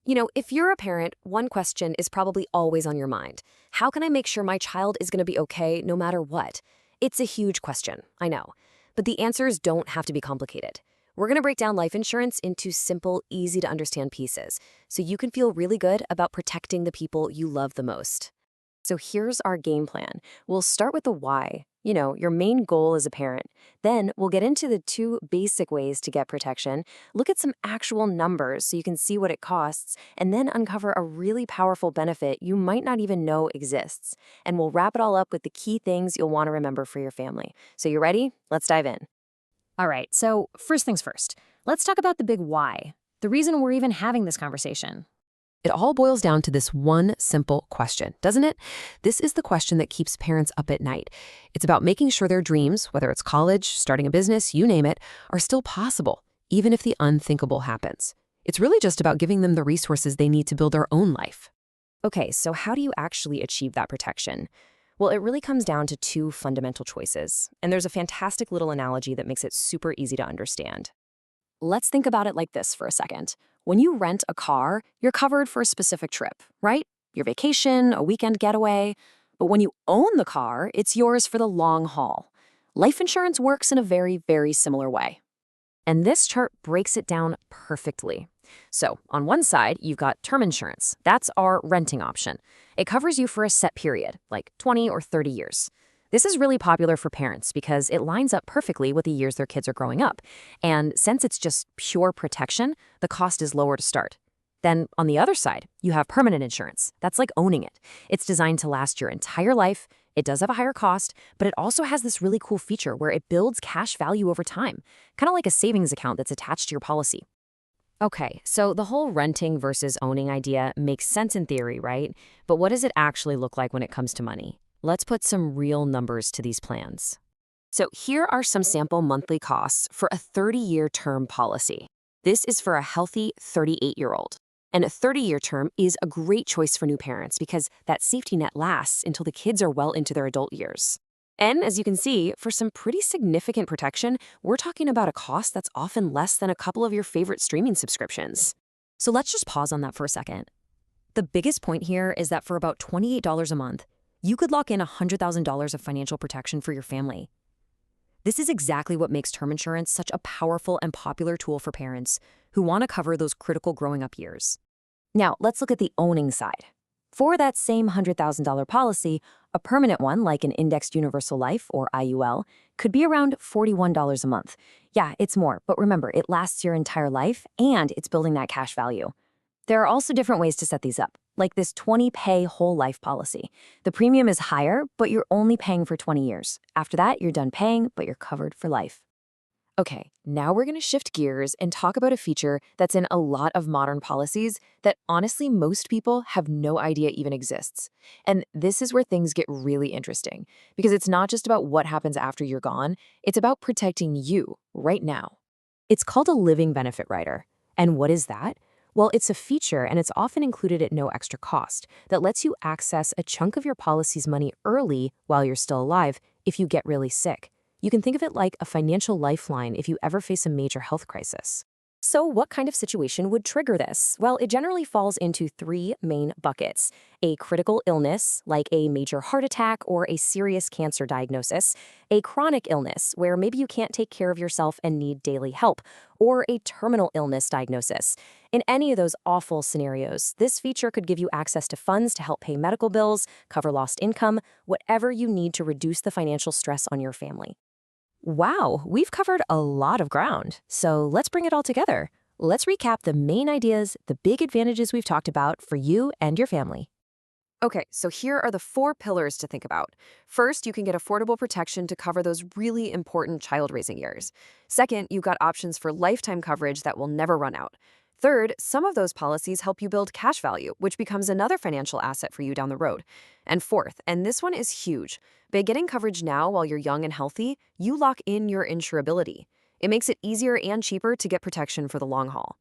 If you're a parent, one question is probably always on your mind. How can I make sure my child is going to be okay no matter what? It's a huge question, I know. But the answers don't have to be complicated. We're going to break down life insurance into simple, easy to understand pieces so you can feel really good about protecting the people you love the most. So here's our game plan. We'll start with the why, your main goal as a parent. Then we'll get into the two basic ways to get protection, look at some actual numbers so you can see what it costs, and then uncover a really powerful benefit you might not even know exists. And we'll wrap it all up with the key things you'll want to remember for your family. So you ready? Let's dive in. All right, so first things first. Let's talk about the big why, the reason we're even having this conversation. It all boils down to this one simple question, doesn't it? This is the question that keeps parents up at night. It's about making sure their dreams, whether it's college, starting a business, you name it, are still possible, even if the unthinkable happens. It's really just about giving them the resources they need to build their own life. Okay, so how do you actually achieve that protection? Well, it really comes down to two fundamental choices, and there's a fantastic little analogy that makes it super easy to understand. Let's think about it like this for a second. When you rent a car, you're covered for a specific trip, right? Your vacation, a weekend getaway. But when you own the car, it's yours for the long haul. Life insurance works in a very, very similar way. And this chart breaks it down perfectly. So on one side, you've got term insurance. That's our renting option. It covers you for a set period, like 20 or 30 years. This is really popular for parents because it lines up perfectly with the years their kids are growing up. And since it's just pure protection, the cost is lower to start. Then on the other side, you have permanent insurance. That's like owning it. It's designed to last your entire life. It does have a higher cost, but it also has this really cool feature where it builds cash value over time, kind of like a savings account that's attached to your policy. Okay, so the whole renting versus owning idea makes sense in theory, right? But what does it actually look like when it comes to money? Let's put some real numbers to these plans. So here are some sample monthly costs for a 30-year term policy. This is for a healthy 38-year-old. And a 30-year term is a great choice for new parents because that safety net lasts until the kids are well into their adult years. And as you can see, for some pretty significant protection, we're talking about a cost that's often less than a couple of your favorite streaming subscriptions. So let's just pause on that for a second. The biggest point here is that for about $28 a month, you could lock in $100,000 of financial protection for your family. This is exactly what makes term insurance such a powerful and popular tool for parents who want to cover those critical growing up years. Now, let's look at the owning side. For that same $100,000 policy, a permanent one like an indexed universal life or IUL could be around $41 a month. Yeah, it's more, but remember, it lasts your entire life and it's building that cash value. There are also different ways to set these up, like this 20-pay whole life policy. The premium is higher, but you're only paying for 20 years. After that, you're done paying, but you're covered for life. Okay, now we're going to shift gears and talk about a feature that's in a lot of modern policies that honestly most people have no idea even exists. And this is where things get really interesting, because it's not just about what happens after you're gone, it's about protecting you right now. It's called a living benefit rider. And what is that? Well, it's a feature, and it's often included at no extra cost, that lets you access a chunk of your policy's money early while you're still alive if you get really sick. You can think of it like a financial lifeline if you ever face a major health crisis. So what kind of situation would trigger this? Well, it generally falls into three main buckets: a critical illness, like a major heart attack or a serious cancer diagnosis, a chronic illness, where maybe you can't take care of yourself and need daily help, or a terminal illness diagnosis. In any of those awful scenarios, this feature could give you access to funds to help pay medical bills, cover lost income, whatever you need to reduce the financial stress on your family. Wow, we've covered a lot of ground. So let's bring it all together. Let's recap the main ideas, the big advantages we've talked about for you and your family. Okay, so here are the 4 pillars to think about. First, you can get affordable protection to cover those really important child-raising years. Second, you've got options for lifetime coverage that will never run out. Third, some of those policies help you build cash value, which becomes another financial asset for you down the road. And fourth, and this one is huge, by getting coverage now while you're young and healthy, you lock in your insurability. It makes it easier and cheaper to get protection for the long haul.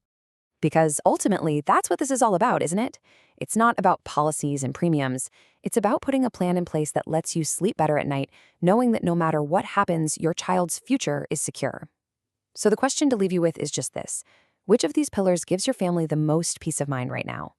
Because ultimately, that's what this is all about, isn't it? It's not about policies and premiums. It's about putting a plan in place that lets you sleep better at night, knowing that no matter what happens, your child's future is secure. So the question to leave you with is just this. Which of these pillars gives your family the most peace of mind right now?